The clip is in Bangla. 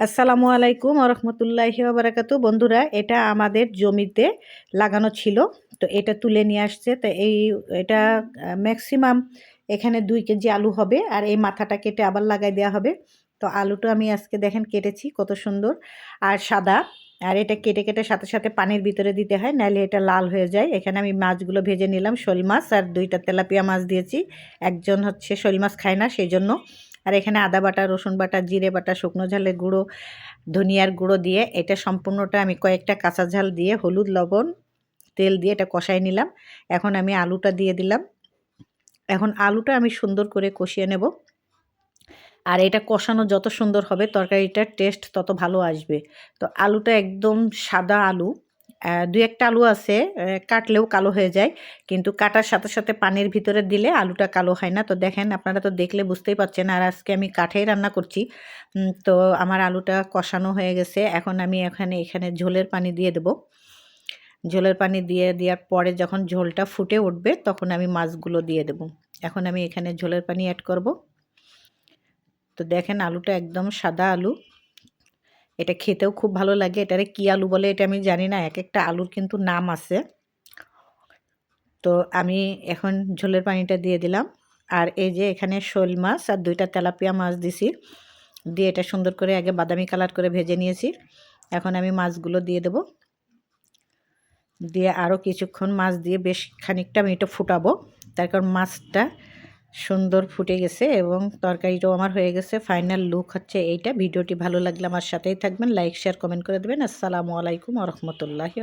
আসসালামু আলাইকুম রহমতুল্লাহি বারাকাতু। বন্ধুরা, এটা আমাদের জমিতে লাগানো ছিল, তো এটা তুলে নিয়ে আসছে। তো এটা ম্যাক্সিমাম এখানে 2 কেজি আলু হবে, আর এই মাথাটা কেটে আবার লাগাই দেওয়া হবে। তো আলুটা আমি আজকে দেখেন কেটেছি কত সুন্দর আর সাদা। আর এটা কেটে কেটে সাথে সাথে পানির ভিতরে দিতে হয়, নাহলে এটা লাল হয়ে যায়। এখানে আমি মাছগুলো ভেজে নিলাম, শোল মাছ আর 2টা তেলাপিয়া মাছ দিয়েছি। একজন হচ্ছে শোল মাছ খায় না, সেই জন্য। আর এখানে আদা বাটা, রসুন বাটা, জিরে বাটা, শুকনো ঝালের গুঁড়ো, ধনিয়ার গুঁড়ো দিয়ে এটা সম্পূর্ণটা আমি কয়েকটা কাঁচা ঝাল দিয়ে হলুদ, লবণ, তেল দিয়ে এটা কষাই নিলাম। এখন আমি আলুটা দিয়ে দিলাম। এখন আলুটা আমি সুন্দর করে কষিয়ে নেব। আর এটা কষানো যত সুন্দর হবে তরকারিটার টেস্ট তত ভালো আসবে। তো আলুটা একদম সাদা আলু। 2-1টা আলু আছে কাটলেও কালো হয়ে যায়, কিন্তু কাটার সাথে সাথে পানির ভিতরে দিলে আলুটা কালো হয় না। তো দেখেন, আপনারা তো দেখলে বুঝতেই পারছেন। আর আজকে আমি কাঠেই রান্না করছি। তো আমার আলুটা কষানো হয়ে গেছে। এখন আমি এখানে ঝোলের পানি দিয়ে দেব। ঝোলের পানি দেওয়ার পরে যখন ঝোলটা ফুটে উঠবে তখন আমি মাছগুলো দিয়ে দেব। এখন আমি এখানে ঝোলের পানি অ্যাড করব। তো দেখেন, আলুটা একদম সাদা আলু। এটা খেতেও খুব ভালো লাগে। এটারে কী আলু বলে এটা আমি জানি না, এক একটা আলুর কিন্তু নাম আছে। তো আমি এখন ঝোলের পানিটা দিয়ে দিলাম। আর এই যে এখানে শোল মাছ আর 2টা তেলাপিয়া মাছ দিছি, দিয়ে এটা সুন্দর করে আগে বাদামি কালার করে ভেজে নিয়েছি। এখন আমি মাছগুলো দিয়ে দেব। দিয়ে আরও কিছুক্ষণ মাছ দিয়ে বেশ খানিকটা আমি এটা ফুটাবো, তার কারণ মাছটা সুন্দর ফুটে গেছে এবং তরকারিটাও আমার হয়ে গেছে। ফাইনাল লুক হচ্ছে এইটা। ভিডিওটি ভালো লাগলে আমার সাথেই থাকবেন, লাইক শেয়ার কমেন্ট করে দেবেন। আসসালামু আলাইকুম রহমতুল্লাহি।